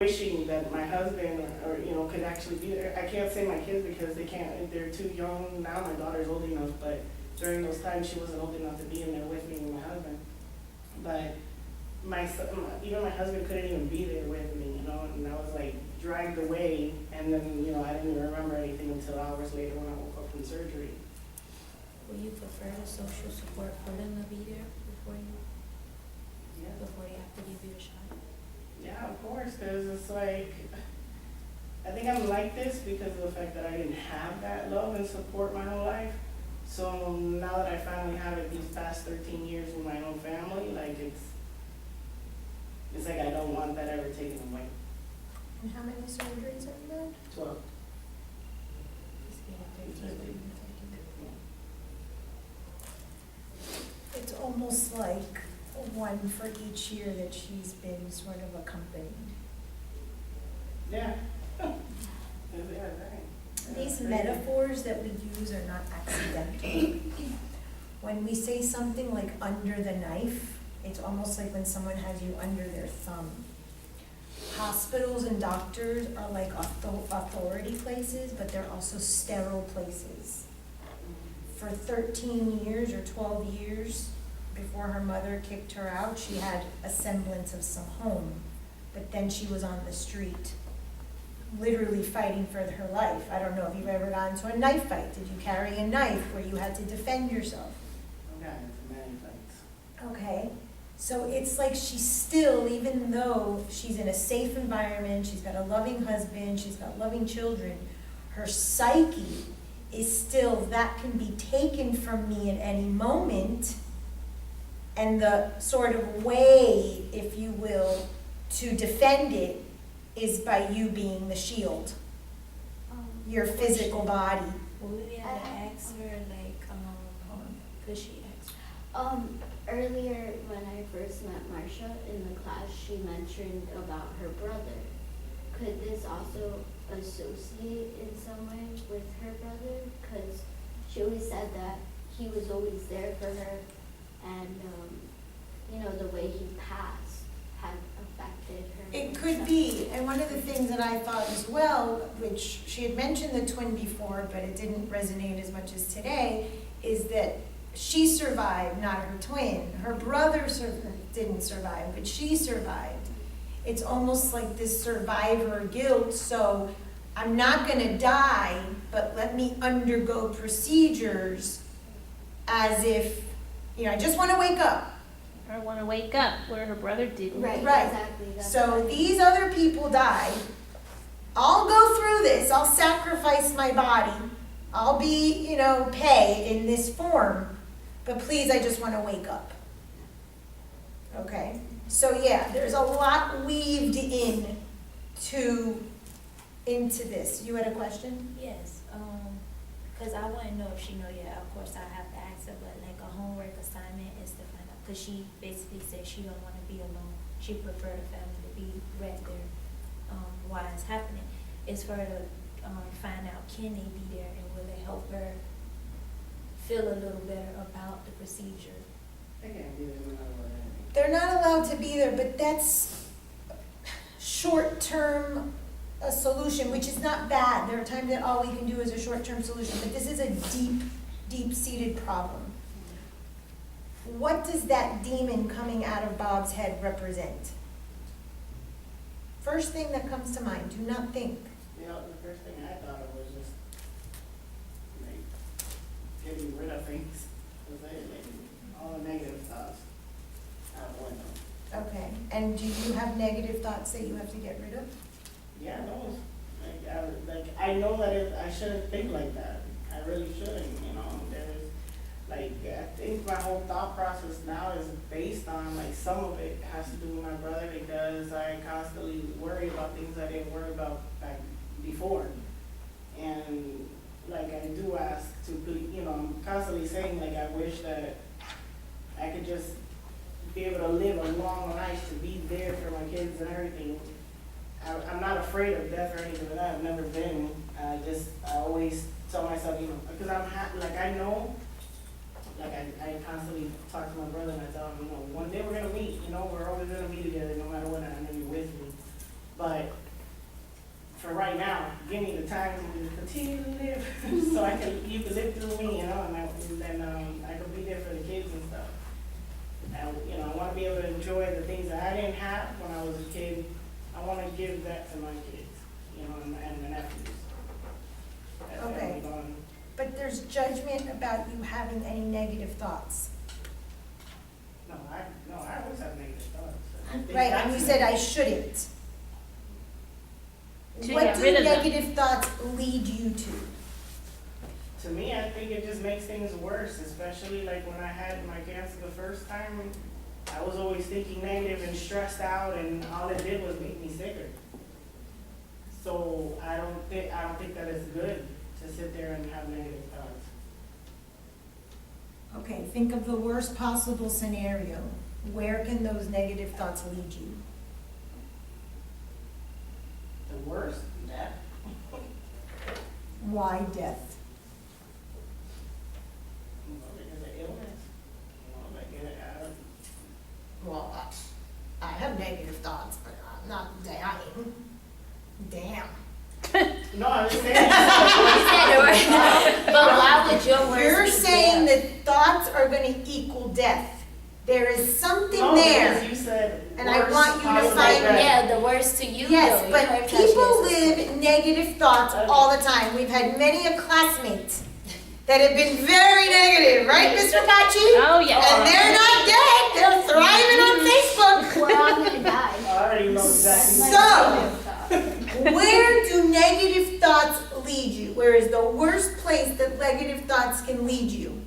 wishing that my husband or could actually be there. I can't say my kids because they can't, they're too young. Now my daughter's old enough, but during those times she wasn't old enough to be in there with me and my husband. But my son, even my husband couldn't even be there with me, and I was like dragged away, and then, I didn't even remember anything until hours later when I woke up from surgery. Would you prefer the social support for them to be there before Yeah. you have to give you a shot? Yeah, of course, because it's like, I think I'm like this because of the fact that I didn't have that love and support my whole life. So now that I finally have it these past 13 years with my own family, like it's like I don't want that ever taken away. And how many surgeries have you had? 12. Just being 13. It's almost like one for each year that she's been sort of accompanied. Yeah. Yeah, right. These Yeah, metaphors that we use are not accidental. When we say something like under the knife, it's almost like when someone has you under their thumb. Hospitals and doctors are like authority places, but they're also sterile places. For 13 years or 12 years before her mother kicked her out, she had a semblance of some home, but then she was on the street, literally fighting for her life. I don't know if you've ever gotten into a knife fight. Did you carry a knife where you had to defend yourself? I've gotten into many fights. Okay, so it's like she's still, even though she's in a safe environment, she's got a loving husband, she's got loving children, her psyche is still, that can be taken from me at any moment. And the sort of way, if you will, to defend it is by you being the shield, your physical body. Would we have to ask her, like, could she ask? Earlier when I first met Marsha in the class, she mentioned about her brother. Could this also associate in some way with her brother? Because she always said that he was always there for her, and the way he passed had affected her. It could be, and one of the things that I thought as well, which she had mentioned the twin before, but it didn't resonate as much as today, is that she survived, not her twin. Her brother didn't survive, but she survived. It's almost like this survivor guilt, so I'm not gonna die, but let me undergo procedures as if, I just wanna wake up. Or want to wake up where her brother didn't. Right, Right. exactly. That's So what I- these other people died. I'll go through this. I'll sacrifice my body. I'll be, pay in this form. But please, I just want to wake up. Okay? So yeah, there's a lot weaved into this. You had a question? Yes, because I want to know if she know yet. Of course, I have to ask her, but like a homework assignment is to find out, because she basically said she don't want to be alone. She prefer the family to be right there while it's happening. It's for her to find out, can they be there, and will it help her feel a little better about the procedure? I can't be there no matter what. They're not allowed to be there, but that's short-term a solution, which is not bad. There are times that all we can do is a short-term solution, but this is a deep-seated problem. What does that demon coming out of Bob's head represent? First thing that comes to mind, do not think. The first thing I thought of was just like getting rid of things. Like all the negative thoughts out the window. Okay, and do you have negative thoughts that you have to get rid of? Yeah, those. I know that I shouldn't think like that. I really shouldn't. I think my whole thought process now is based on some of it has to do with my brother because I constantly worry about things I didn't worry about back before, and I do ask to be. I'm constantly saying I wish that I could just be able to live a long life to be there for my kids and everything. I'm not afraid of death or anything like that. I've never been. I always tell myself, because I know, I constantly talk to my brother and I tell him, one day we're gonna meet. We're always gonna be together, no matter what. I know you're with me. But for right now, give me the time to continue to live, so you can live through me, and then I can be there for the kids and stuff. And, I wanna be able to enjoy the things that I didn't have when I was a kid. I wanna give that to my kids, and the nephews. That Okay. I'm going- But there's judgment about you having any negative thoughts. No, I always have negative thoughts. I think Right, and that's you said I shouldn't. To What get do rid of them. negative thoughts lead you to? To me, I think it just makes things worse, especially like when I had my cancer the first time. I was always thinking negative and stressed out, and all it did was make me sicker. So I don't think that it's good to sit there and have negative thoughts. Okay, think of the worst possible scenario. Where can those negative thoughts lead you? The worst, that, Why death? because of illness, Well, I have negative thoughts, but I'm not dying. Damn. no, I'm just saying. But why would your worst You're be saying death? that thoughts are gonna equal death. There is something No, there. because you said And I worst want you to possible find- death. Yeah, the worst to you, Yes, though. You but know, every time people she has live negative thoughts all the time. We've had many a classmates that have been very negative, right, Mr. Pachi? Oh, yeah. And they're not dead, they're thriving on Facebook. We're all gonna die. I already know exactly. So- Where do negative thoughts lead you? Where is the worst place that negative thoughts can lead you?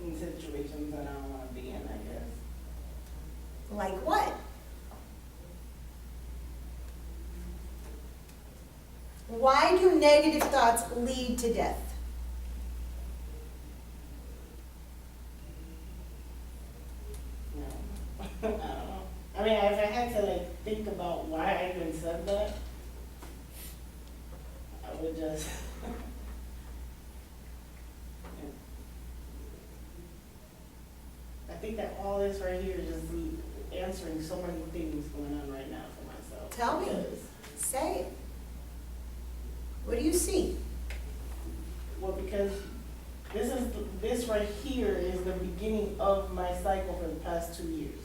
In situations that I don't wanna be in, I guess. Like what? Why do negative thoughts lead to death? No, I don't know. I mean, if I had to think about why I even said that, I would just. I think that all this right here is just answering so many things going on right now for myself. Tell me. Because- Say it. What do you see? Well, because this right here is the beginning of my cycle for the past 2 years.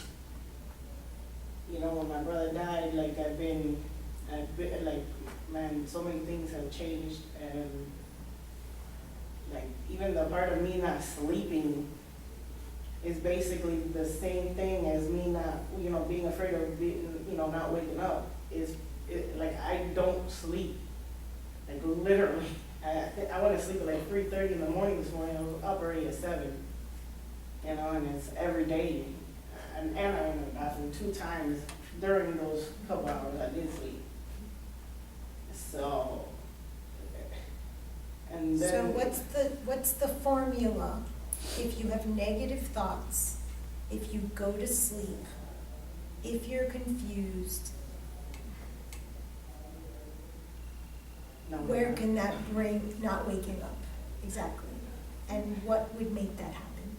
When my brother died, I've been man, so many things have changed, and even the part of me not sleeping is basically the same thing as me not, being afraid of not waking up. I don't sleep, literally. I went to sleep at 3:30 in the morning this morning. I was up already at 7. And it's every day. And I'm in the bathroom 2 times during those couple hours I did sleep. So, and then. So what's the formula if you have negative thoughts, if you go to sleep, if you're confused, No, where can that bring not waking up? Exactly. And what would make that happen?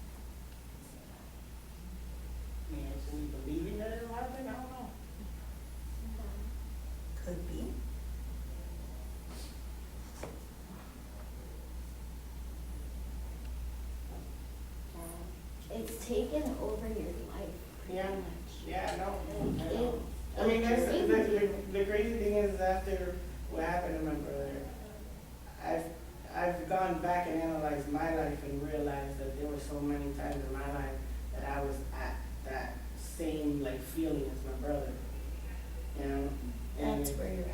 Me actually believing that it'll happen? I don't know. Could be. It's taken over your life. Yeah, pretty much. yeah, I know. Like, I know. it- I mean, it's that's, crazy. the crazy thing is after what happened to my brother, I've gone back and analyzed my life and realized that there were so many times in my life that I was at that same feeling as my brother, And That's where you're at.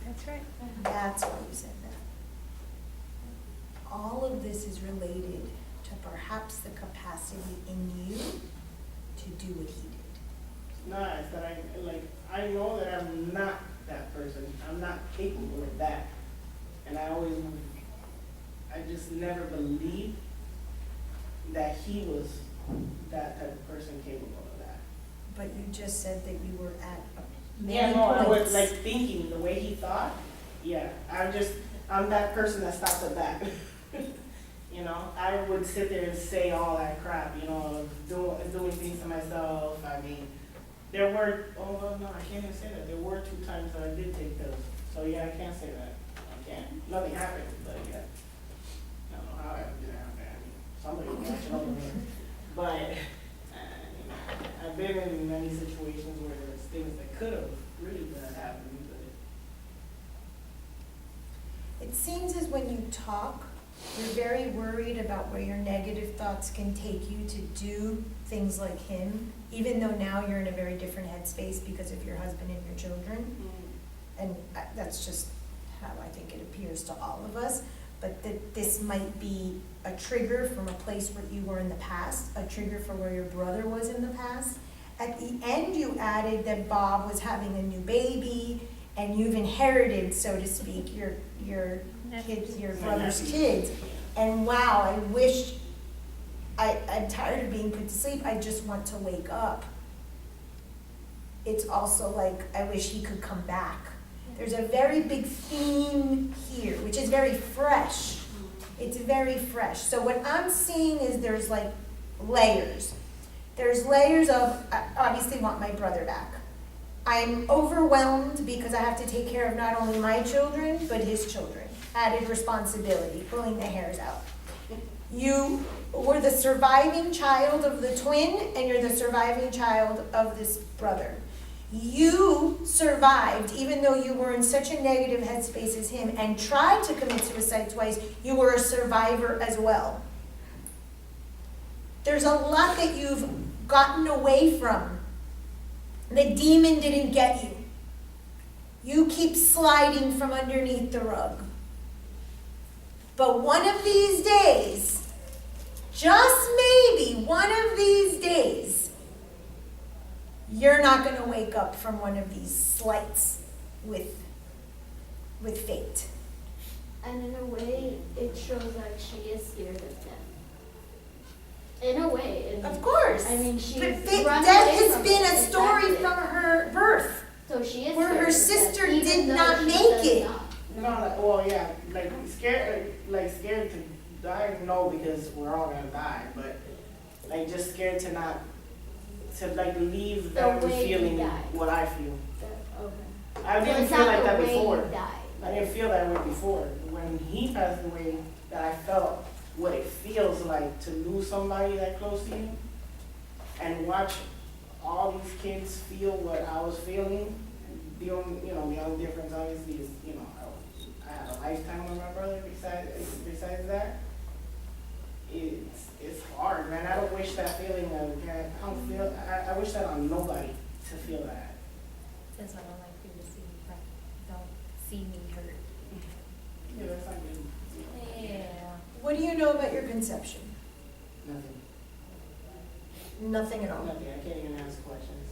That's right. That's why you said that. All of this is related to perhaps the capacity in you to do what he did. No, it's that I know that I'm not that person. I'm not capable of that. And I just never believed that he was that type of person capable of that. But you just said that you were at Yeah, many no, I was points. thinking the way he thought. Yeah, I'm that person that stops at that. I would sit there and say all that crap, doing things to myself. I mean, There were, oh, well, no, I can't even say that. There were 2 times that I did take pills. So, yeah, I can't say that. I can't. Nothing happened, but yeah. I don't know how it did happen. I mean, somebody was watching over me. But, you know, I've been in many situations where there's things that could have really bad happened, but It seems as when you talk, you're very worried about where your negative thoughts can take you to do things like him, even though now you're in a very different headspace because of your husband and your children. And that's just how I think it appears to all of us. But that this might be a trigger from a place where you were in the past, a trigger for where your brother was in the past. At the end, you added that Bob was having a new baby, and you've inherited, so to speak, your kids, your brother's kids. And wow, I wish, I'm tired of being put to sleep, I just want to wake up. It's also like, I wish he could come back. There's a very big theme here, which is very fresh. It's very fresh. So what I'm seeing is there's like layers. There's layers of, I obviously want my brother back. I'm overwhelmed because I have to take care of not only my children, but his children. Added responsibility, pulling the hairs out. You were the surviving child of the twin, and you're the surviving child of this brother. You survived, even though you were in such a negative headspace as him, and tried to commit suicide twice. You were a survivor as well. There's a lot that you've gotten away from. The demon didn't get you. You keep sliding from underneath the rug. But one of these days, just maybe one of these days, you're not going to wake up from one of these slights with fate. And in a way, it shows like she is scared of death. In a way. Of course. I mean, she's But run death away has from been it. a story Exactly. from her birth. So she is where scared her of death, sister even did though not she make does it. not. no, like, well, yeah, scared to die, no, because we're all gonna die, but like just scared to not, to like leave The them way you feeling died. what I feel. Okay. I So didn't it's feel not like the that way before. you died. I didn't feel that way before. When he passed away, that I felt what it feels like to lose somebody that close to you, and watch all these kids feel what I was feeling. The only difference obviously is, I had a lifetime with my brother besides that. It's hard, man. I don't wish that feeling again. I wish that on nobody to feel that. That's why I don't like people to see me cry. Don't see me hurt. Yeah, that's not good. Yeah. What do you know about your conception? Nothing. Nothing at all. Nothing. I can't even ask questions.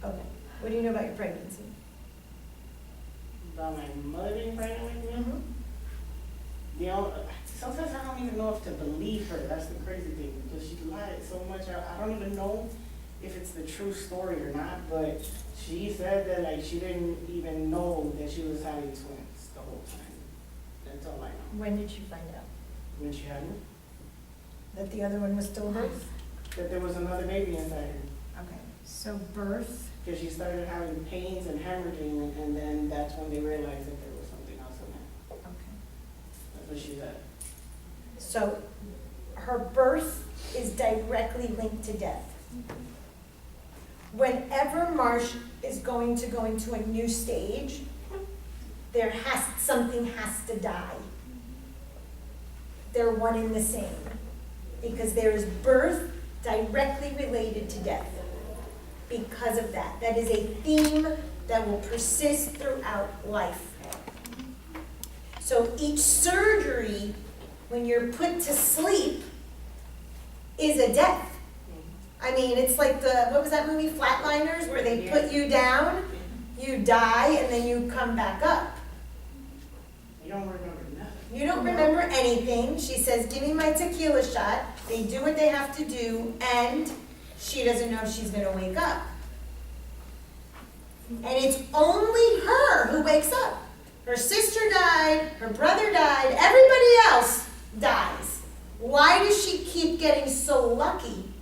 Okay. What do you know about your pregnancy? About my mother being pregnant with me? Mm-hmm. Sometimes I don't even know if to believe her. That's the crazy thing, because she lied so much. I don't even know if it's the true story or not, but she said that like she didn't even know that she was having twins the whole time. That's all I know. When did you find out? When she had me, That the other one was stillbirth? that there was another baby inside her. Okay. So birth. Because she started having pains and hemorrhaging, and then that's when they realized that there was something else in there. Okay. That's what she said. So her birth is directly linked to death. Whenever Marsh is going to go into a new stage, something has to die. They're one and the same. Because there is birth directly related to death. Because of that. That is a theme that will persist throughout life. So each surgery, when you're put to sleep, is a death. I mean, it's like what was that movie, Flatliners, where they put you down, you die, and then you come back up. You don't remember nothing. You don't remember anything. She says, give me my tequila shot. They do what they have to do, and she doesn't know if she's going to wake up. And it's only her who wakes up. Her sister died, her brother died, everybody else dies. Why does she keep getting so lucky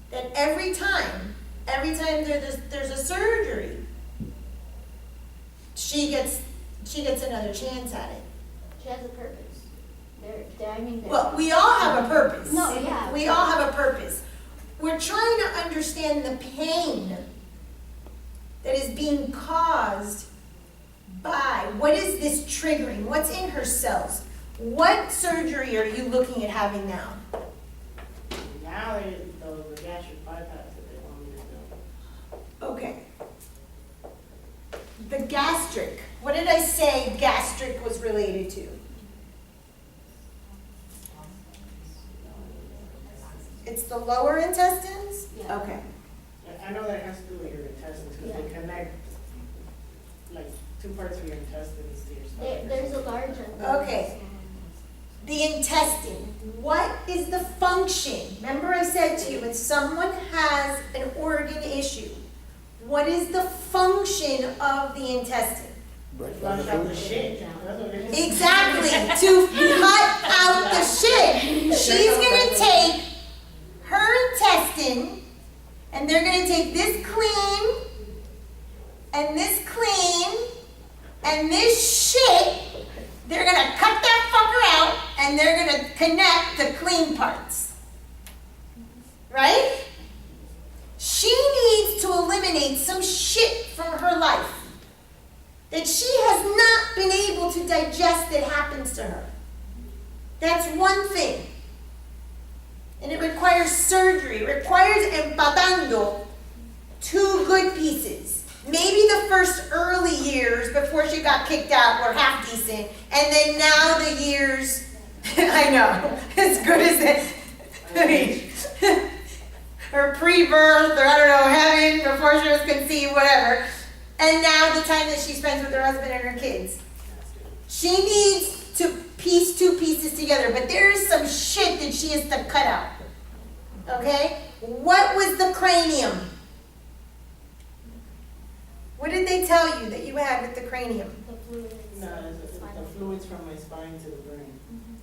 that every time every time there's a surgery, she gets another chance at it. She has a purpose. I mean, they're. Well, we all have a purpose. No, yeah. We all have a purpose. We're trying to understand the pain that is being caused by, what is this triggering? What's in her cells? What surgery are you looking at having now? Now the gastric bypass that they want me to do. Okay. The gastric. What did I say gastric was related to? It's the lower intestines? Yeah. Okay. I know that it has to do with your intestines, because they connect, like, two parts of your intestines to your stomach. There's a large one. Okay. The intestine. What is the function? Remember I said to you, when someone has an organ issue, what is the function of the intestine? Flush out the shit. That's what it is. Exactly, to cut out the shit. She's gonna take her intestine, and they're gonna take this clean, and this clean, and this shit. They're gonna cut that fucker out, and they're gonna connect the clean parts. Right? She needs to eliminate some shit from her life that she has not been able to digest that happens to her. That's one thing. And it requires surgery. It requires empatando two good pieces. Maybe the first early years before she got kicked out were half decent, and then now the years, I know, as good as it, I mean, her pre-birth, or I don't know, heaven, before she was conceived, whatever. And now the time that she spends with her husband and her kids. She needs to piece two pieces together, but there is some shit that she has to cut out. Okay? What was the cranium? What did they tell you that you had with the cranium? The fluids. No, it's the fluids from my spine to the brain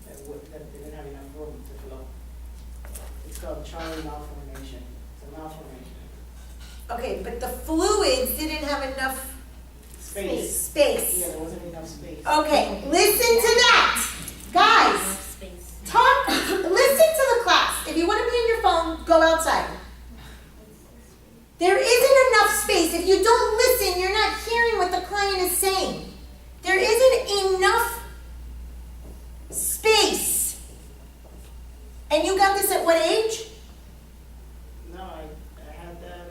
that didn't have enough room to flow. It's called Charlie malformation. It's a malformation. Okay, but the fluids didn't have enough Space. space. Yeah, there wasn't enough space. Okay, listen to that. Guys, Enough space. listen to the class. If you want to be on your phone, go outside. There isn't enough space. If you don't listen, you're not hearing what the client is saying. There isn't enough space. And you got this at what age? No, I had that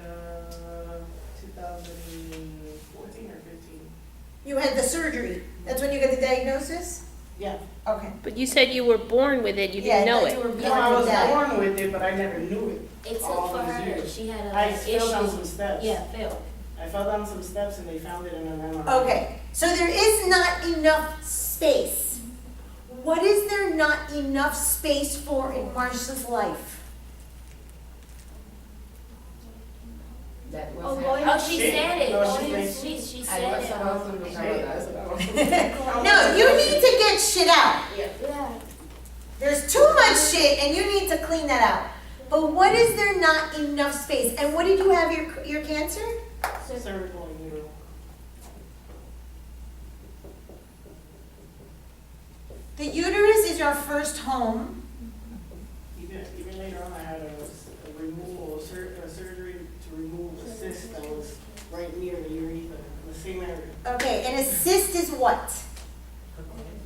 2014 or 15. You had the surgery. That's when you got the diagnosis? Yeah. Okay. But you said you were born with it, you Yeah, didn't know that you it. were No, I was born with that. born with it, but I never knew it. It took all for these her, years. she had a I like, fell down issue. some steps. Yeah, fell. I fell down some steps and they found it in an MRI. Okay, so there is not enough space. What is there not enough space for in Marsha's life? That was Oh, it. going- Oh, she Shit. said it. No, Oh, she didn't. she I said was it. supposed to be Shit, that's what I was- No, you need to get shit out. Yeah. There's too much shit and you need to clean that out. But what is there not enough space? And what did you have your cancer? Cervical and uterine. The uterus is your first home. Even later on, I had a removal, a surgery to remove a cyst that was right near the urethra, in the same area. Okay, and a cyst is what?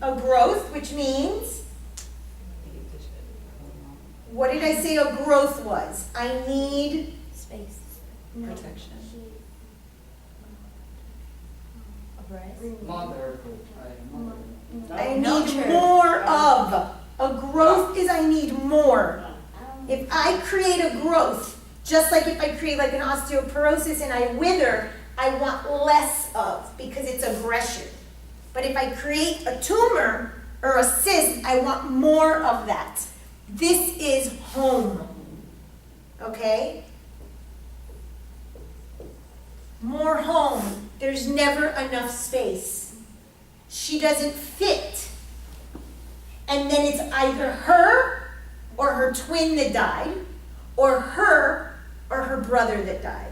A growth, which means, what did I say a growth was? I need Space. Protection. A breast. Motherhood, mother. I Nurture. need more of. A growth is I need more. No. If I create a growth, just like if I create like an osteoporosis and I wither, I want less of because it's aggression. But if I create a tumor or a cyst, I want more of that. This is home. Okay? More home. There's never enough space. She doesn't fit. And then it's either her or her twin that died, or her brother that died.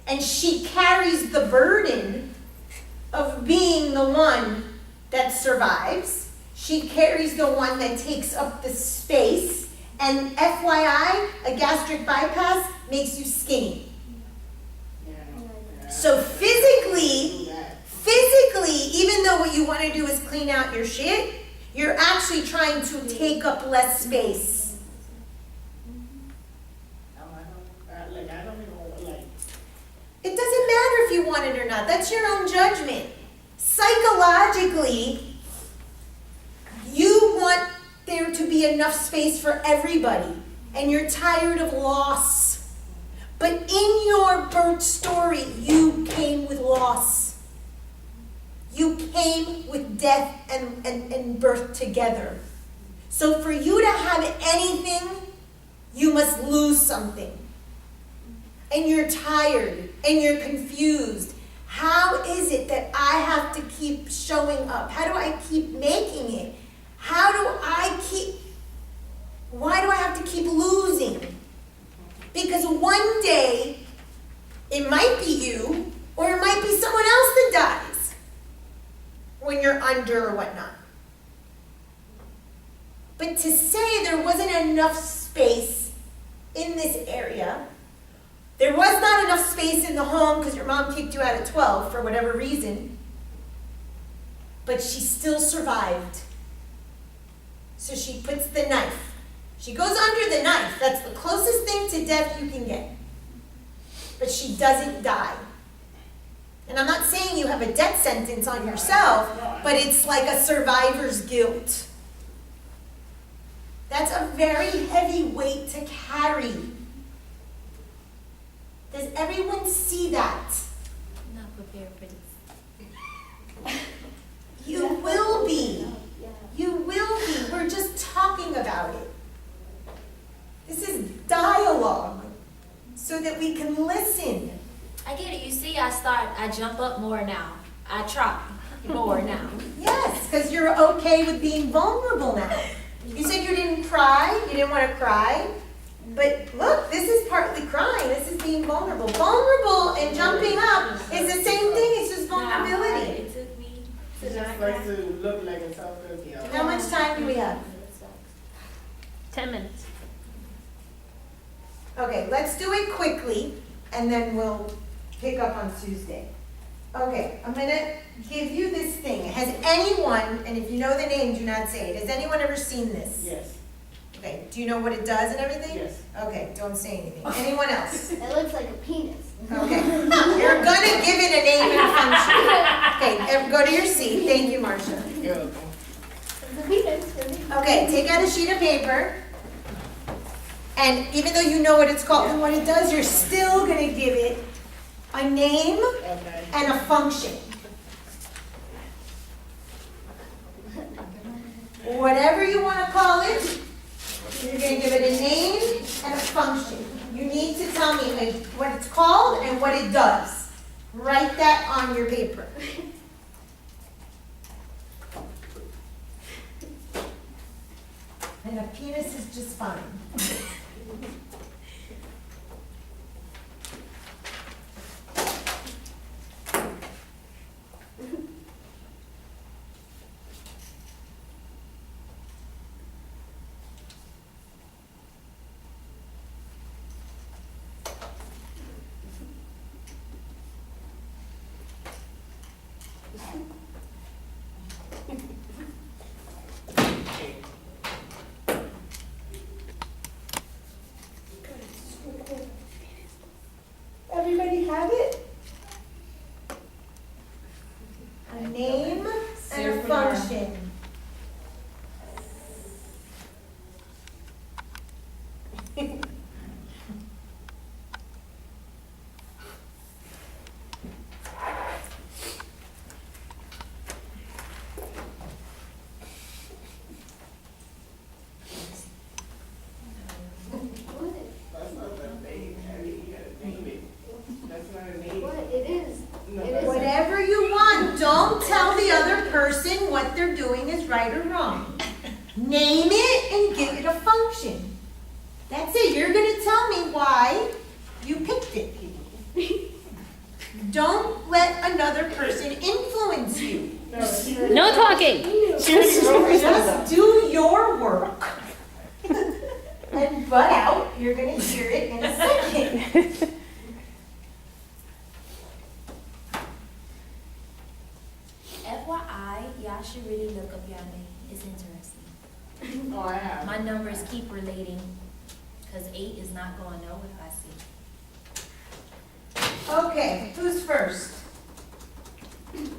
and she carries the burden of being the one that survives. She carries the one that takes up the space. And FYI, a gastric bypass makes you skinny. Yeah. So physically, Do that. even though what you want to do is clean out your shit, you're actually trying to take up less space. I don't even, like, It doesn't matter if you want it or not. That's your own judgment. Psychologically, you want there to be enough space for everybody, and you're tired of loss. But in your birth story, you came with loss. You came with death and birth together. So for you to have anything, you must lose something. And you're tired, and you're confused. How is it that I have to keep showing up? How do I keep making it? Why do I have to keep losing? Because one day, it might be you, or it might be someone else that dies when you're under or whatnot. But to say there wasn't enough space in this area, there was not enough space in the home because your mom kicked you out at 12 for whatever reason, but she still survived. So she puts the knife. She goes under the knife. That's the closest thing to death you can get. But she doesn't die. And I'm not saying you have a death sentence on yourself, but it's like a survivor's guilt. That's a very heavy weight to carry. Does everyone see that? I'm not prepared for this. You will be. You will be. We're just talking about it. This is dialogue so that we can listen. I get it. You see, I jump up more now. I try more now. Yes, because you're okay with being vulnerable now. You said you didn't cry, you didn't want to cry. But look, this is partly crying, this is being vulnerable. Vulnerable and jumping up is the same thing, it's just vulnerability. It took me She to just not likes cry. to look like a self-guilty. How much time do we have? 10 minutes. Okay, let's do it quickly, and then we'll pick up on Tuesday. Okay, I'm gonna give you this thing. Has anyone, and if you know the name, do not say it, has anyone ever seen this? Yes, Okay, do you know what it does and everything? yes. Okay, don't say anything. Anyone else? It looks like a penis. Okay, you're gonna give it a name and function. Okay, go to your seat. Thank you, Marcia. You're welcome. It's a penis for me. Okay, take out a sheet of paper. And even though you know what it's called and what it does, you're still gonna give it a name Okay. and a function. Whatever you want to call it, you're going to give it a name and a function. You need to tell me like, what it's called and what it does. Write that on your paper. And a penis is just fine. Everybody have it? A name and a function. That's not that name. I mean, you gotta name it. That's not a name. What? It is. No, It that's is. Whatever you want, don't tell the other person what they're doing is right or wrong. Name it and give it a function. That's it. You're gonna tell me why you picked it. Don't let another person influence you. No, she already- No talking. She already wrote her stuff Just do your work. And butt out, you're gonna hear it in a second. FYI, y'all should really look up y'all name. It's interesting. down. Oh, I have. My numbers keep relating, cause 8 is not going nowhere, I see. Okay, who's first?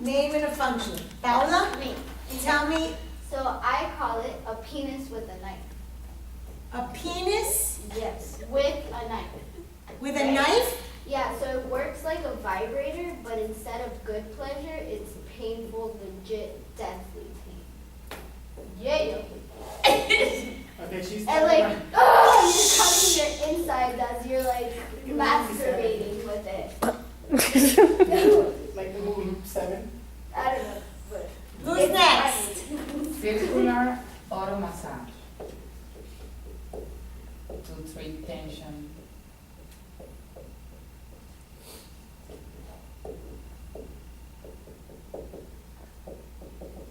Name and a function. Paula, Me. tell me So I call it a penis with a knife. a penis Yes, with a knife. with a knife? Yeah, so it works like a vibrator, but instead of good pleasure, it's painful, legit, deathly pain. Yeah. Okay, she's. And like, oh, you're cutting your insides as you're like masturbating with it. Like the movie Seven. I don't know, but. Who's it's next? funny. Circular auto massage. To treat tension.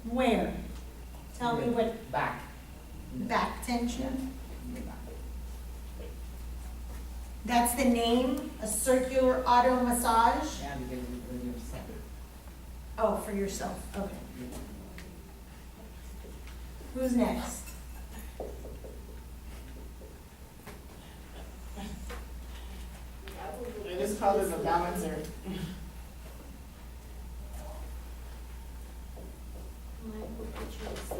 Where? Tell me what Back. back tension. The back. That's the name, a circular auto massage? Yeah, because you're separate. Oh, for yourself, okay. Who's next? I just call it a balancer. Michael picture is so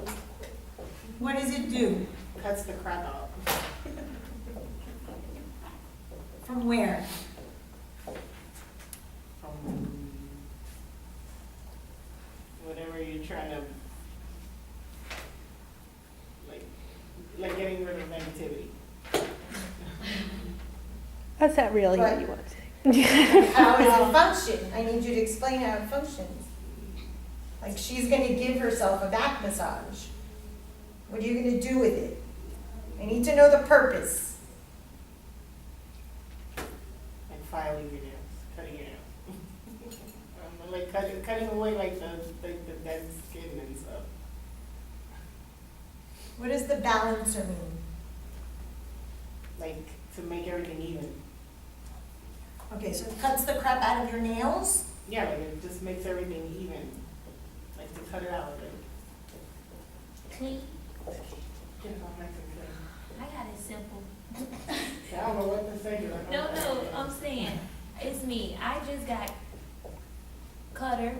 What does it do? Cuts the crap out. From where? From whatever you're trying to, like getting rid of negativity. That's not really But- what you want to say. How does it function? I need you to explain how it functions. Like, she's gonna give herself a back massage. What are you gonna do with it? I need to know the purpose. Like filing your nails, cutting your nails. Like cutting away like the dead skin and stuff. What does the balancer mean? Like to make everything even. Okay, so it cuts the crap out of your nails? Yeah, like it just makes everything even. Like to cut it out, like Clean. get it all nice and clean. I got it simple. I don't know what to say. No, I'm saying, it's me. I just got cutter.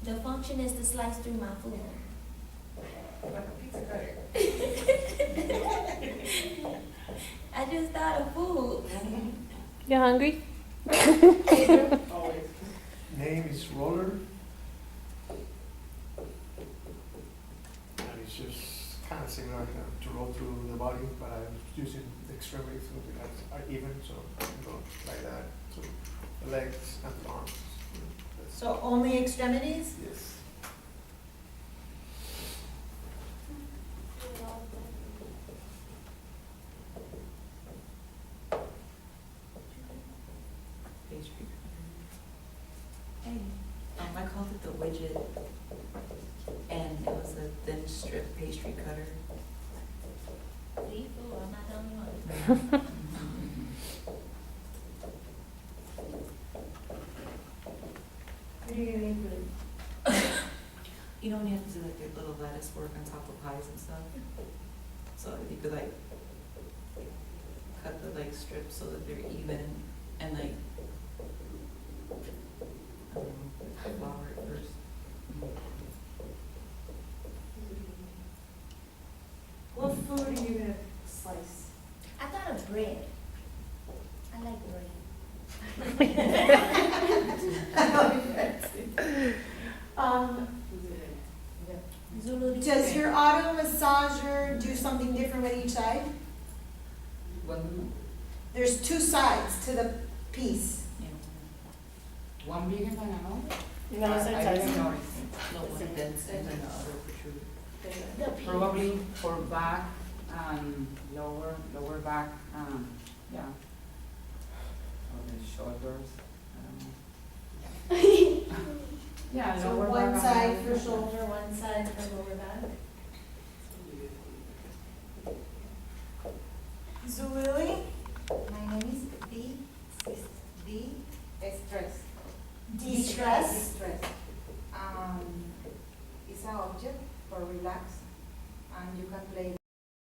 The function is to slice through my food. Like a pizza cutter. I just thought of food. You hungry? Always. Name is Roller. And it's just kind of similar to roll through the body, but I'm using the extremities so that are even, so I can go like that. So the legs and the arms. That's- So only extremities? Yes. Pastry. Hey, I called it the widget, and it was a thin strip pastry cutter. See, food, I'm not the only one. What are you gonna make with it? You know when you have to do like your little lettuce work on top of pies and stuff? So you could like cut the like strips so that they're even and like, I don't know, flour it first. What food are you gonna slice? I thought of bread. I like bread. Zulu. Does your auto massager do something different with each side? One, There's two sides to the piece. Yeah. one bigger than another? No, it's I like didn't Tyson. notice it. No, one dense and then the other protruded. The pea. Probably for back and lower back, yeah. shoulders. I don't know. Yeah, So lower one back, side upper for back. shoulder, one side for lower back. Zulily? My name is Stress. De-stress? Stress. It's an object for relax, and you can play